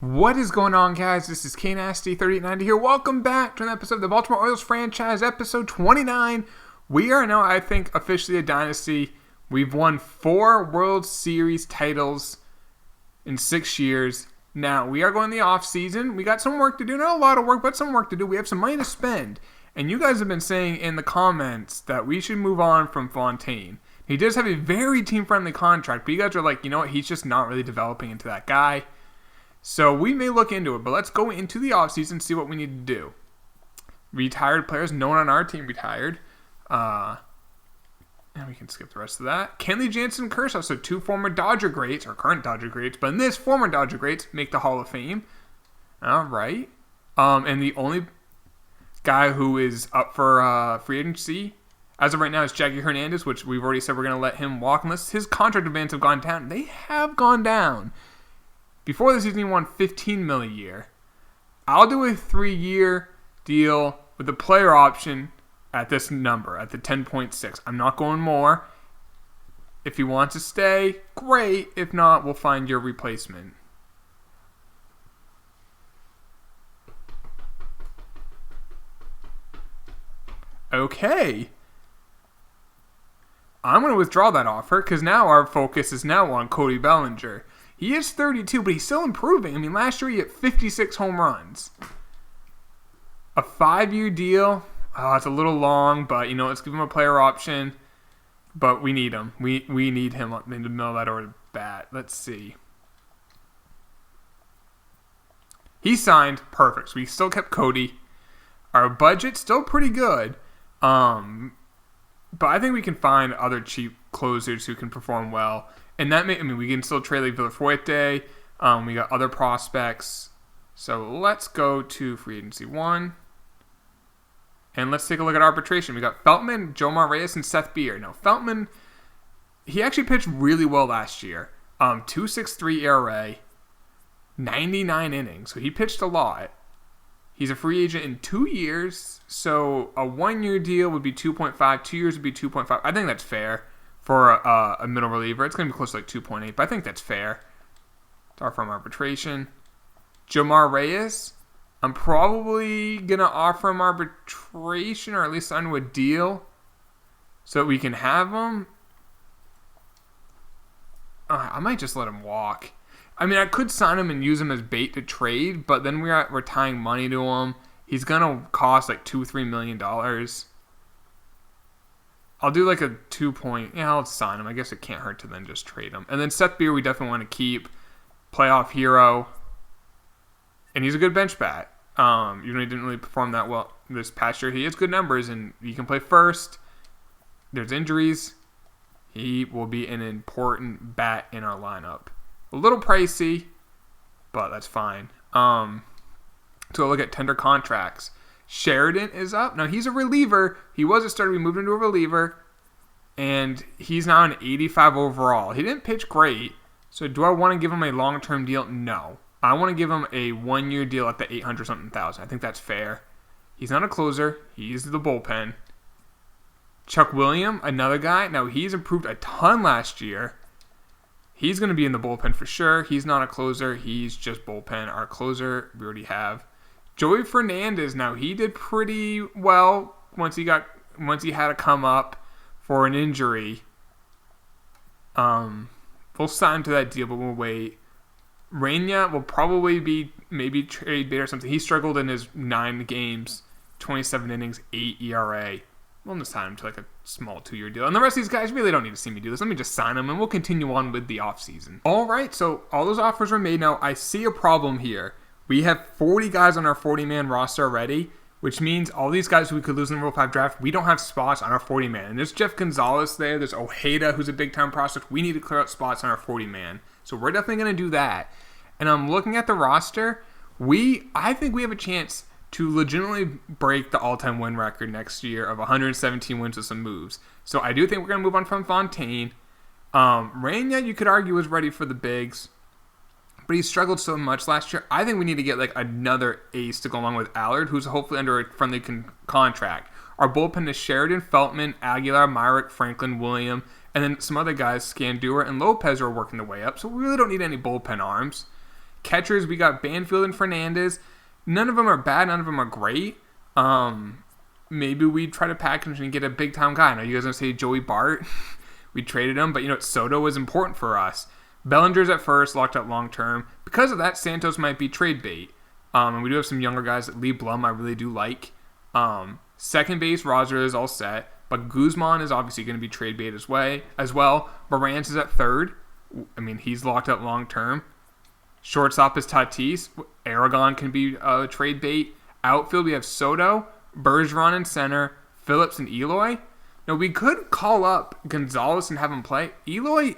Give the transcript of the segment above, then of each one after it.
What is going on, guys? This is KNasty3890 here. Welcome back to an episode of the Baltimore Orioles franchise, episode 29. We are now, I think, officially a dynasty. We've won 4 World Series titles in 6 years. Now, we are going the offseason. We got some work to do. Not a lot of work, but some work to do. We have some money to spend. And you guys have been saying in the comments that we should move on from Fontaine. He does have a very team-friendly contract, but you guys are like, you know what? He's just not really developing into that guy. So we may look into it, but let's go into the offseason and see what we need to do. Retired players, no one on our team retired. And we can skip the rest of that. Kenley Jansen Kershaw, so 2 former Dodger greats, or current Dodger greats, but in this, former Dodger greats make the Hall of Fame. All right. And the only guy who is up for free agency as of right now is Jackie Hernandez, which we've already said we're going to let him walk unless his contract demands have gone down. They have gone down. Before the season, he won $15 million a year. I'll do a 3-year deal with the player option at this number, at the 10.6. I'm not going more. If he wants to stay, great. If not, we'll find your replacement. Okay. I'm going to withdraw that offer because now our focus is now on Cody Bellinger. He is 32, but he's still improving. I mean, last year he hit 56 home runs. A 5-year deal, it's a little long, but, let's give him a player option. But we need him. We need him in the middle of that order bat. Let's see. He signed. Perfect. So we still kept Cody. Our budget's still pretty good. But I think we can find other cheap closers who can perform well. And that we can still trade like Villafuerte. We got other prospects. So let's go to free agency 1. And let's take a look at arbitration. We got Feltman, Jomar Reyes, and Seth Beer. Now, Feltman, he actually pitched really well last year. 2.63 ERA, 99 innings. So he pitched a lot. He's a free agent in 2 years. So a 1-year deal would be 2.5. 2 years would be 2.5. I think that's fair. For a middle reliever, it's going to be close to like 2.8, but I think that's fair. Start from arbitration. Jomar Reyes, I'm probably going to offer him arbitration or at least sign a deal so that we can have him. I might just let him walk. I mean, I could sign him and use him as bait to trade, but then we're tying money to him. He's going to cost like $2-3 million. I'll do like a 2 I'll sign him. I guess it can't hurt to then just trade him. And then Seth Beer, we definitely want to keep. Playoff hero. And he's a good bench bat. Even though he didn't really perform that well this past year, he has good numbers and he can play first. There's injuries. He will be an important bat in our lineup. A little pricey, but that's fine. So we'll look at tender contracts. Sheridan is up. Now, he's a reliever. He was a starter. We moved into a reliever. And he's now an 85 overall. He didn't pitch great. So do I want to give him a long-term deal? No. I want to give him a 1-year deal at the 800-something thousand. I think that's fair. He's not a closer. He's the bullpen. Chuck William, another guy. Now, he's improved a ton last year. He's going to be in the bullpen for sure. He's not a closer. He's just bullpen. Our closer, we already have. Joey Fernandez, now he did pretty well once he had to come up for an injury. We'll sign to that deal, but we'll wait. Reina will probably be maybe trade bait or something. He struggled in his 9 games, 27 innings, 8 ERA. We'll just sign him to like a small 2-year deal. And the rest of these guys really don't need to see me do this. Let me just sign them, and we'll continue on with the offseason. All right, so all those offers were made. Now, I see a problem here. We have 40 guys on our 40-man roster already, which means all these guys who we could lose in the Rule 5 draft, we don't have spots on our 40-man. And there's Jeff Gonzalez there. There's Ojeda, who's a big-time prospect. We need to clear out spots on our 40-man. So we're definitely going to do that. And I'm looking at the roster. I think we have a chance to legitimately break the all-time win record next year of 117 wins with some moves. So I do think we're going to move on from Fontaine. Reina, you could argue, was ready for the bigs. But he struggled so much last year. I think we need to get like another ace to go along with Allard, who's hopefully under a friendly contract. Our bullpen is Sheridan, Feltman, Aguilar, Myrick, Franklin, William, and then some other guys, Scandura and Lopez, are working their way up. So we really don't need any bullpen arms. Catchers, we got Banfield and Fernandez. None of them are bad. None of them are great. Maybe we try to package and get a big-time guy. I know you guys are going to say Joey Bart. We traded him, but Soto was important for us. Bellinger's at first, locked up long-term. Because of that, Santos might be trade bait. And we do have some younger guys. Lee Blum, I really do like. Second base, Roger is all set. But Guzman is obviously going to be trade bait as well. Morantz is at third. I mean, he's locked up long-term. Shortstop is Tatis. Aragon can be trade bait. Outfield, we have Soto, Bergeron in center, Phillips and Eloy. Now, we could call up Gonzalez and have him play. Eloy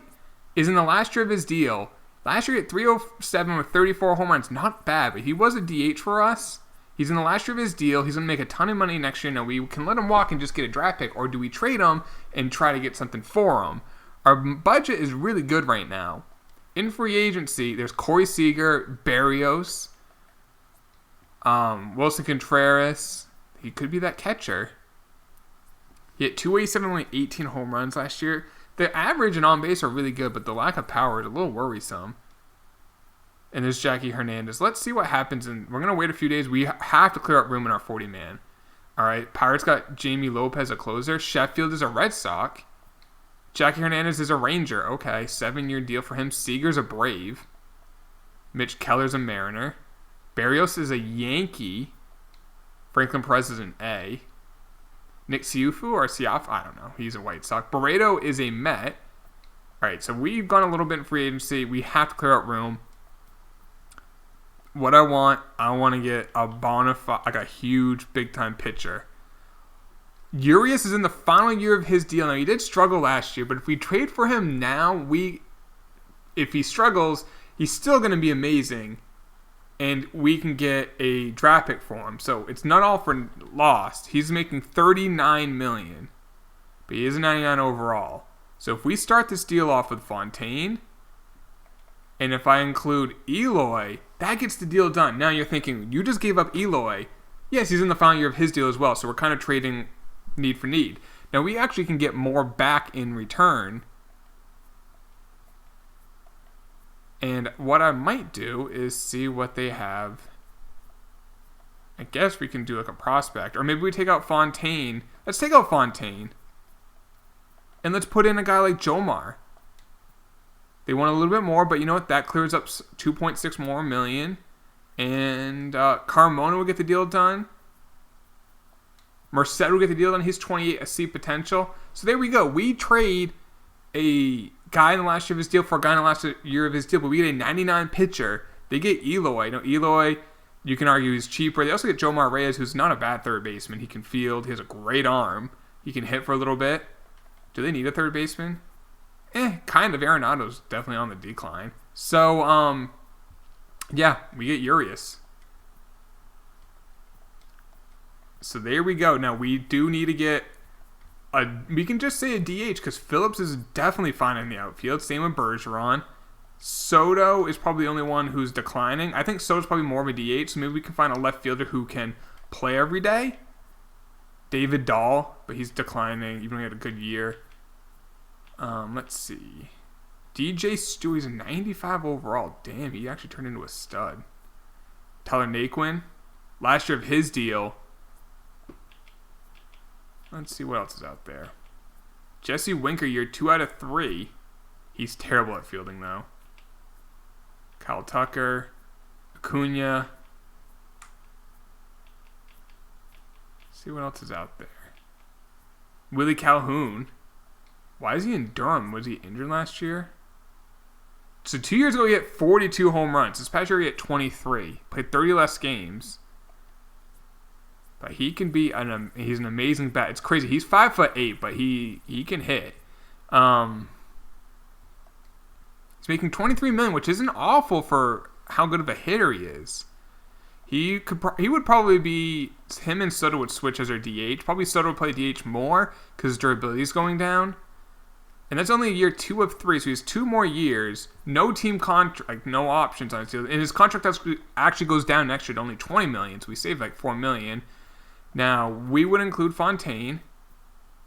is in the last year of his deal. Last year he hit 307 with 34 home runs. Not bad, but he was a DH for us. He's in the last year of his deal. He's going to make a ton of money next year. Now, we can let him walk and just get a draft pick, or do we trade him and try to get something for him? Our budget is really good right now. In free agency, there's Corey Seager, Barrios, Wilson Contreras. He could be that catcher. He hit 287 with 18 home runs last year. The average and on base are really good, but the lack of power is a little worrisome. And there's Jackie Hernandez. Let's see what happens. And we're going to wait a few days. We have to clear up room in our 40-man. All right. Pirates got Jamie Lopez, a closer. Sheffield is a Red Sox. Jackie Hernandez is a Ranger. Okay. 7-year deal for him. Seager's a Brave. Mitch Keller's a Mariner. Barrios is a Yankee. Franklin Perez is an A. Nick Siufu or Siaf, I don't know. He's a White Sox. Barreto is a Met. All right. So we've gone a little bit in free agency. We have to clear out room. What I want to get a bona fide, like a huge, big-time pitcher. Urias is in the final year of his deal. Now, he did struggle last year, but if we trade for him now, if he struggles, he's still going to be amazing, and we can get a draft pick for him. So it's not all for lost. He's making $39 million, but he is a 99 overall. So if we start this deal off with Fontaine, and if I include Eloy, that gets the deal done. Now you're thinking, you just gave up Eloy. Yes, he's in the final year of his deal as well, so we're kind of trading need for need. Now we actually can get more back in return. And what I might do is see what they have. I guess we can do like a prospect. Or maybe we take out Fontaine. Let's take out Fontaine. And let's put in a guy like Jomar. They want a little bit more, but you know what? That clears up 2.6 more million. And Carmona will get the deal done. Merced will get the deal done. He's 28, a C potential. So there we go. We trade a guy in the last year of his deal for a guy in the last year of his deal, but we get a 99 pitcher. They get Eloy. Now, Eloy, you can argue he's cheaper. They also get Jomar Reyes, who's not a bad third baseman. He can field. He has a great arm. He can hit for a little bit. Do they need a third baseman? Kind of. Arenado's definitely on the decline. So, yeah, we get Urias. So there we go. Now, we do need to get we can just say a DH because Phillips is definitely fine in the outfield. Same with Bergeron. Soto is probably the only one who's declining. I think Soto's probably more of a DH, so maybe we can find a left fielder who can play every day. David Dahl, but he's declining, even though he had a good year. Let's see. DJ Stewie's a 95 overall. Damn, he actually turned into a stud. Tyler Naquin, last year of his deal. Let's see what else is out there. Jesse Winker, year 2 out of 3. He's terrible at fielding, though. Kyle Tucker, Acuna. Let's see what else is out there. Willie Calhoun. Why is he in Durham? Was he injured last year? So 2 years ago, he hit 42 home runs. This past year, he hit 23. Played 30 less games. But he can be he's an amazing bat. It's crazy. He's 5'8", but he can hit. He's making $23 million, which isn't awful for how good of a hitter he is. He would probably be, him and Soto would switch as their DH. Probably Soto would play DH more because his durability is going down. And that's only year 2 of 3, so he has 2 more years. No team contract, like no options on his deal. And his contract actually goes down next year to only $20 million, so we save like $4 million. Now, we would include Fontaine,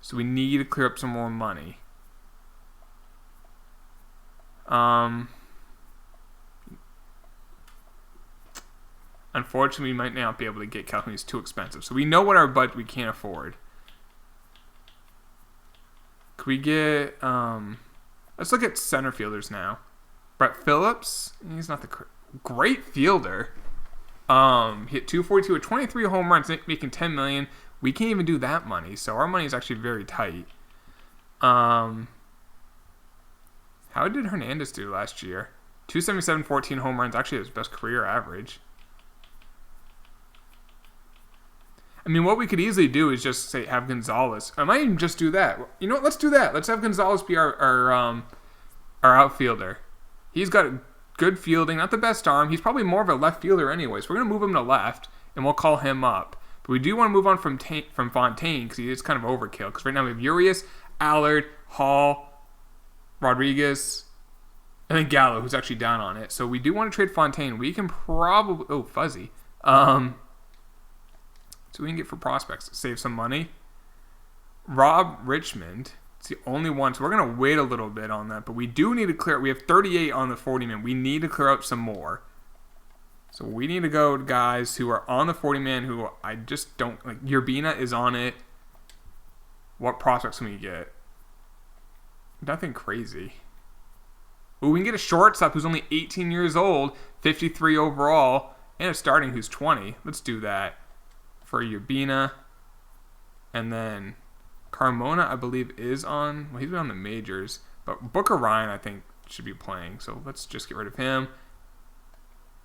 so we need to clear up some more money. Unfortunately, we might not be able to get Kelly. He's too expensive. So we know what our budget we can't afford. Could we get... let's look at center fielders now. Brett Phillips. He's not the great fielder. He hit 242 with 23 home runs, making $10 million. We can't even do that money. So our money is actually very tight. How did Hernandez do last year? 277, 14 home runs. Actually, his best career average. I mean, what we could easily do is just say have Gonzalez. I might even just do that. You know what? Let's do that. Let's have Gonzalez be our outfielder. He's got good fielding, not the best arm. He's probably more of a left fielder anyways. We're going to move him to left, and we'll call him up. But we do want to move on from Fontaine because he is kind of overkill. Because right now we have Urias, Allard, Hall, Rodriguez, and then Gallo, who's actually down on it. So we do want to trade Fontaine. We can probably... Oh, fuzzy. So we can get for prospects. Save some money. Rob Richmond. It's the only one. So we're going to wait a little bit on that. But we do need to clear... We have 38 on the 40-man. We need to clear out some more. So we need to go to guys who are on the 40-man who I just don't... Like, Urbina is on it. What prospects can we get? Nothing crazy. Ooh, we can get a shortstop who's only 18 years old, 53 overall, and a starting who's 20. Let's do that for Urbina. And then Carmona, I believe, is on... Well, he's been on the majors. But Booker Ryan, I think, should be playing. So let's just get rid of him.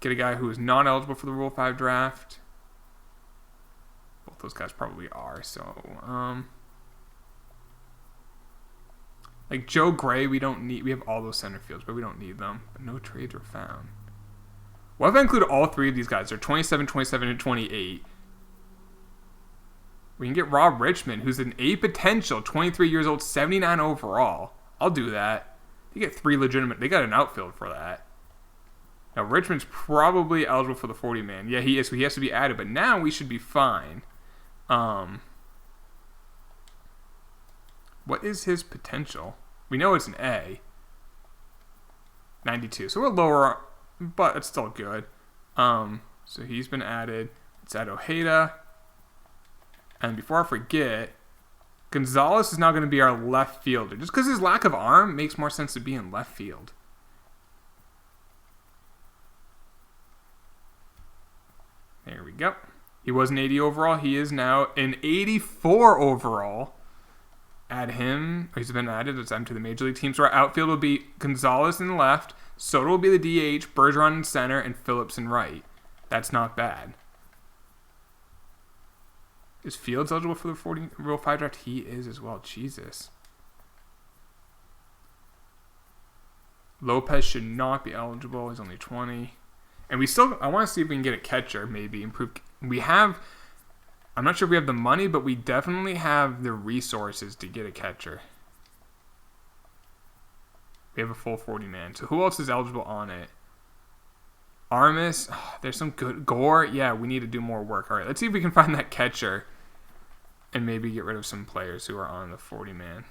Get a guy who is not eligible for the Rule 5 draft. Both those guys probably are. So, like Joe Gray, we don't need... We have all those center fields, but we don't need them. But no trades were found. What if I include all three of these guys? They're 27, 27, and 28. We can get Rob Richmond, who's an A potential, 23 years old, 79 overall. I'll do that. They get three legitimate... They got an outfield for that. Now, Richmond's probably eligible for the 40-man. Yeah, he is, so he has to be added. But now we should be fine. What is his potential? We know it's an A. 92. So we're lower, but it's still good. So he's been added. It's at Ojeda. And before I forget, Gonzalez is now going to be our left fielder. Just because his lack of arm makes more sense to be in left field. There we go. He was an 80 overall. He is now an 84 overall. Add him. He's been added. Let's add him to the Major League team. So our outfield will be Gonzalez in the left. Soto will be the DH. Bergeron in center. And Phillips in right. That's not bad. Is Fields eligible for the 40 Rule 5 draft? He is as well. Jesus. Lopez should not be eligible. He's only 20. And we still... I want to see if we can get a catcher, maybe. Improve. We have... I'm not sure if we have the money, but we definitely have the resources to get a catcher. We have a full 40-man. So who else is eligible on it? Armis. Oh, there's some good... Gore. Yeah, we need to do more work. All right, let's see if we can find that catcher. And maybe get rid of some players who are on the 40-man.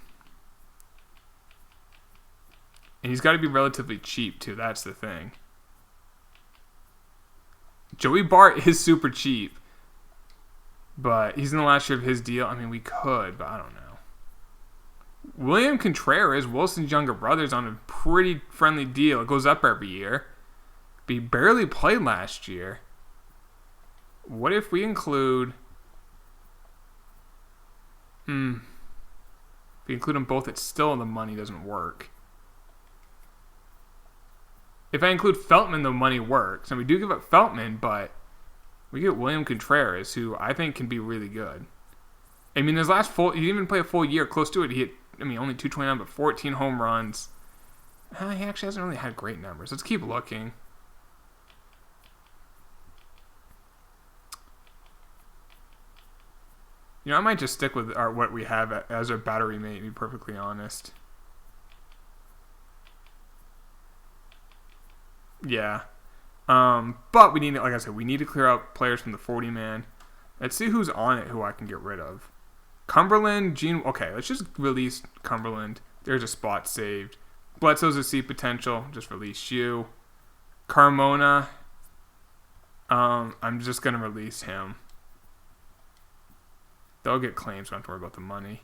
And he's got to be relatively cheap, too. That's the thing. Joey Bart is super cheap. But he's in the last year of his deal. I mean, we could, but I don't know. William Contreras, Wilson's younger brother, is on a pretty friendly deal. It goes up every year. But he barely played last year. What if we include... If we include them both, it's still the money doesn't work. If I include Feltman, the money works. And we do give up Feltman, but we get William Contreras, who I think can be really good. I mean, his last full... He didn't even play a full year close to it. He hit, only 229, but 14 home runs. He actually hasn't really had great numbers. Let's keep looking. I might just stick with what we have as our battery mate, to be perfectly honest. Yeah. But we need, like I said, we need to clear out players from the 40-man. Let's see who's on it who I can get rid of. Cumberland, Gene... Okay, let's just release Cumberland. There's a spot saved. Bledsoe's a C potential. Just release you. Carmona. I'm just going to release him. They'll get claims. We don't have to worry about the money.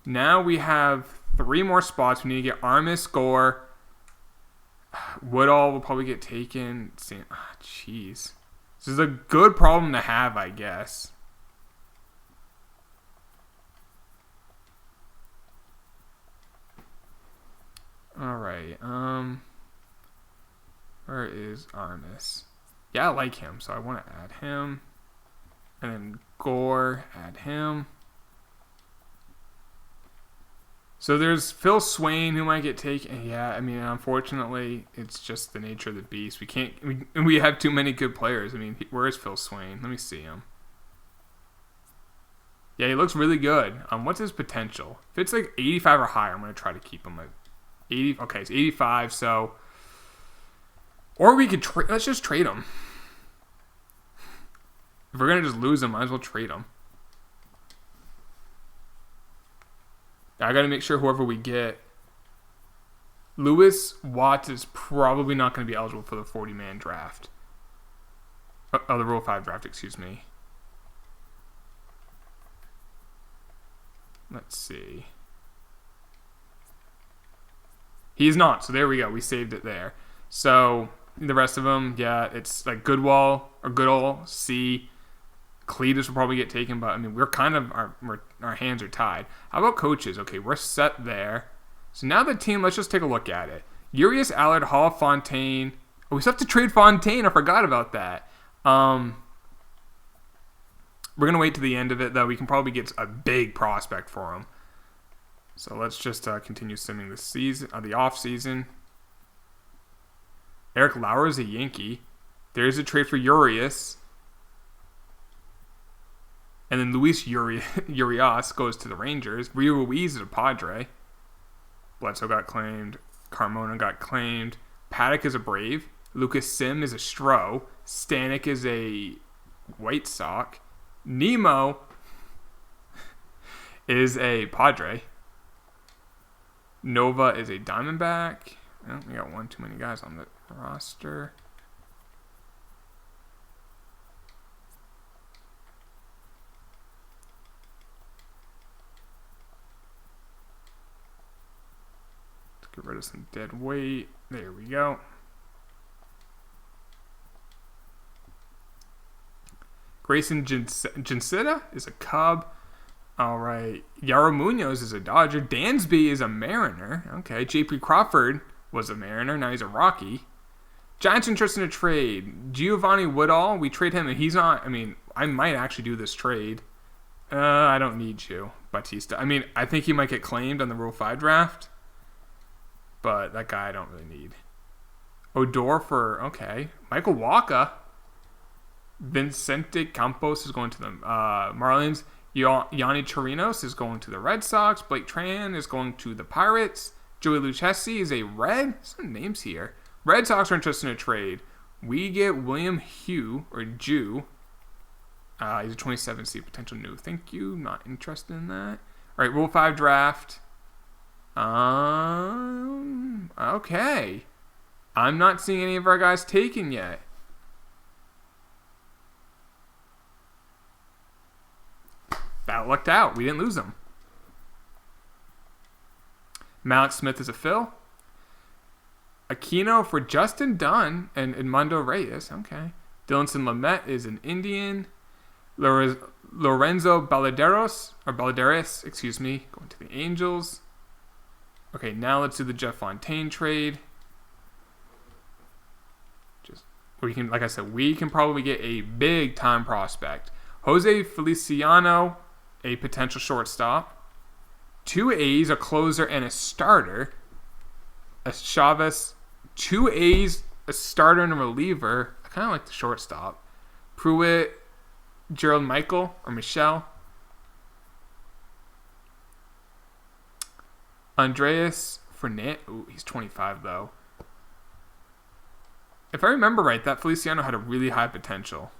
Now we have 3 more spots. We need to get Armis, Gore. Woodall will probably get taken. Jeez. This is a good problem to have, I guess. All right. Where is Armis? Yeah, I like him, so I want to add him. And then Gore, add him. So there's Phil Swain who might get taken. Yeah, I mean, unfortunately, it's just the nature of the beast. We have too many good players. I mean, where is Phil Swain? Let me see him. Yeah, he looks really good. What's his potential? If it's like 85 or higher, I'm going to try to keep him at 80. Okay, it's 85, so... Or we could let's just trade him. If we're going to just lose him, might as well trade him. I got to make sure whoever we get... Lewis Watts is probably not going to be eligible for the 40-man draft. The Rule 5 draft, excuse me. Let's see. He's not, so there we go. We saved it there. So, the rest of them, yeah, it's like Goodall, C. Cletus will probably get taken, but I mean, we're kind of, our hands are tied. How about coaches? Okay, we're set there. So now the team, let's just take a look at it. Urias, Allard, Hall, Fontaine. Oh, we still have to trade Fontaine. I forgot about that. We're going to wait to the end of it, though. We can probably get a big prospect for him. So let's just continue simming the season, the off season. Eric Lauer is a Yankee. There's a trade for Urias. And then Luis Urias goes to the Rangers. Rio Ruiz is a Padre. Bledsoe got claimed. Carmona got claimed. Paddock is a Brave. Lucas Sim is a Stro. Stanek is a White Sox. Nemo is a Padre. Nova is a Diamondback. Oh, we got one too many guys on the roster. Let's get rid of some dead weight. There we go. Grayson Jinsita is a Cub. All right. Yaro Munoz is a Dodger. Dansby is a Mariner. Okay. J.P. Crawford was a Mariner. Now he's a Rocky. Giants interested in a trade. Giovanni Woodall. We trade him, and he's not. I mean, I might actually do this trade. I don't need you, Batista. I mean, I think he might get claimed on the Rule 5 draft, but that guy I don't really need. Odor for, okay. Michael Wacha. Vincente Campos is going to the Marlins. Yanni Chirinos is going to the Red Sox. Blake Tran is going to the Pirates. Joey Lucchesi is a Red. Some names here. Red Sox are interested in a trade. We get William Hugh, or Jew. He's a 27 seed potential new. Thank you. Not interested in that. All right, Rule 5 draft. Okay. I'm not seeing any of our guys taken yet. That lucked out. We didn't lose them. Malik Smith is a Phil. Aquino for Justin Dunn and Edmundo Reyes. Okay. Dylanson Lamet is an Indian. Lorenzo Baladeros, excuse me, going to the Angels. Okay, now let's do the Jeff Fontaine trade. We can, like I said, we can probably get a big time prospect. Jose Feliciano, a potential shortstop. 2 A's, a closer, and a starter. A Chavez. 2 A's, a starter, and a reliever. I kind of like the shortstop. Pruitt, Gerald Michael, or Michelle. Andreas Fernandez. Ooh, he's 25, though. If I remember right, that Feliciano had a really high potential.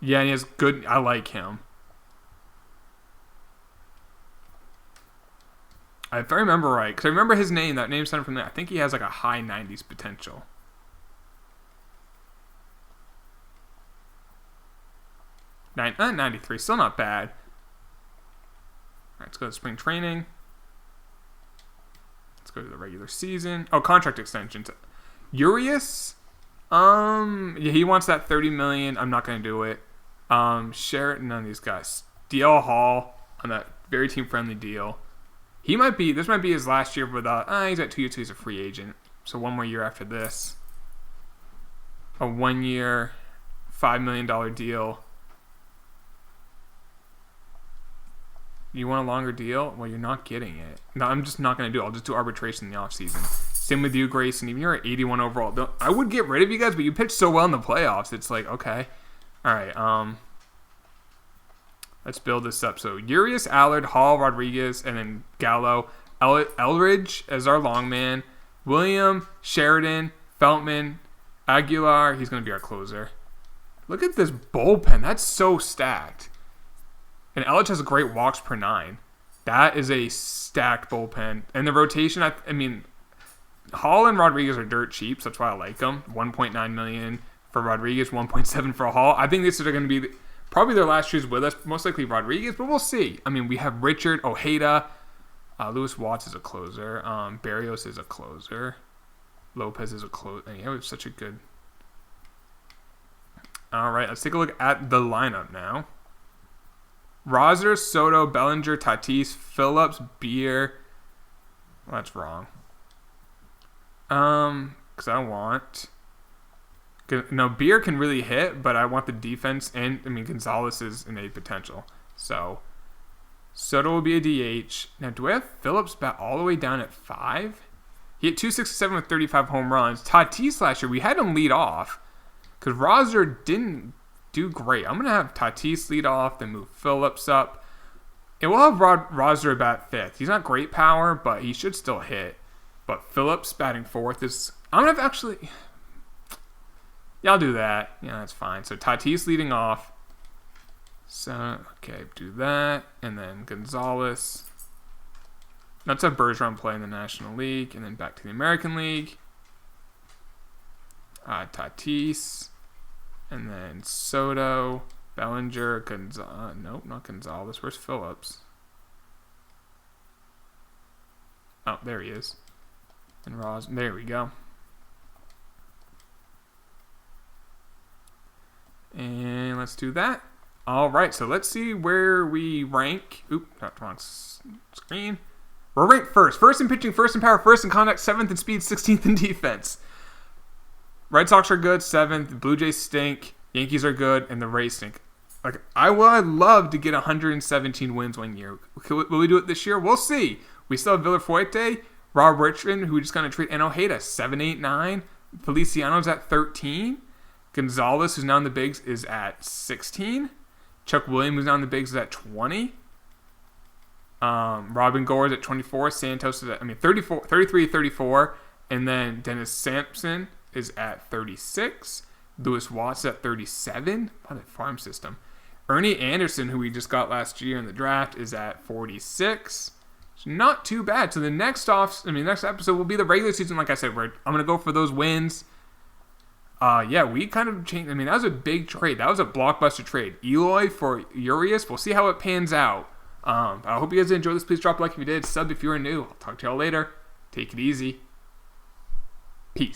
Yeah, and he has good... I like him. If I remember right, because I remember his name. That name sounded familiar. I think he has like a high 90s potential. 93, still not bad. All right, let's go to spring training. Let's go to the regular season. Oh, contract extensions. Urias, yeah, he wants that $30 million. I'm not going to do it. Sheraton, none of these guys. DL Hall on that very team-friendly deal. This might be his last year without, he's at 2 years, so he's a free agent. So one more year after this. A 1 year, $5 million deal. You want a longer deal? Well, you're not getting it. No, I'm just not going to do it. I'll just do arbitration in the offseason. Same with you, Grayson. Even you're at 81 overall. I would get rid of you guys, but you pitched so well in the playoffs. It's like, okay. All right. Let's build this up. So Urias, Allard, Hall, Rodriguez, and then Gallo. Eldridge as our long man. William, Sheridan, Feltman, Aguilar. He's going to be our closer. Look at this bullpen. That's so stacked. And Ellich has a great walks per 9. That is a stacked bullpen. And the rotation, I mean, Hall and Rodriguez are dirt cheap, so that's why I like them. $1.9 million for Rodriguez, $1.7 for Hall. I think this is going to be probably their last years with us, most likely Rodriguez, but we'll see. I mean, we have Richard, Ojeda, Lewis Watts is a closer, Barrios is a closer, Lopez is a closer. Yeah, we have such a good. All right, let's take a look at the lineup now. Roser, Soto, Bellinger, Tatis, Phillips, Beer. Well, that's wrong. Because I want. No, Beer can really hit, but I want the defense, and I mean Gonzalez is innate potential. So Soto will be a DH. Now, do I have Phillips bat all the way down at 5? He hit 267 with 35 home runs. Tatis last year, we had him lead off because Roser didn't do great. I'm going to have Tatis lead off, then move Phillips up. And we'll have Roser bat 5th. He's not great power, but he should still hit. But Phillips batting 4th is... I'm going to have actually... Yeah, I'll do that. Yeah, that's fine. So Tatis leading off. So, okay, do that. And then Gonzalez. Let's have Bergeron play in the National League. And then back to the American League. Tatis. And then Soto, Bellinger, nope, not Gonzalez. Where's Phillips? Oh, there he is. And Ross, there we go. And let's do that. All right, so let's see where we rank. Oop, got the wrong screen. We're ranked first. First in pitching, first in power, first in contact, 7th in speed, 16th in defense. Red Sox are good, 7th. Blue Jays stink. Yankees are good, and the Rays stink. Like I'd love to get 117 wins 1 year. Will we do it this year? We'll see. We still have Villafuerte, Rob Richmond, who we just got to trade, and Ojeda, 7, 8, 9. Feliciano's at 13. Gonzalez, who's now in the bigs, is at 16. Chuck Williams, who's now in the bigs, is at 20. Robin Gore is at 24. Santos is at 33, 34. And then Dennis Sampson is at 36. Lewis Watts at 37. By the farm system. Ernie Anderson, who we just got last year in the draft, is at 46. It's not too bad. So the next episode will be the regular season. Like I said, I'm going to go for those wins. Yeah, we kind of changed. I mean, that was a big trade. That was a blockbuster trade. Eloy for Urias. We'll see how it pans out. I hope you guys enjoyed this. Please drop a like if you did. Sub if you are new. I'll talk to y'all later. Take it easy. Peace.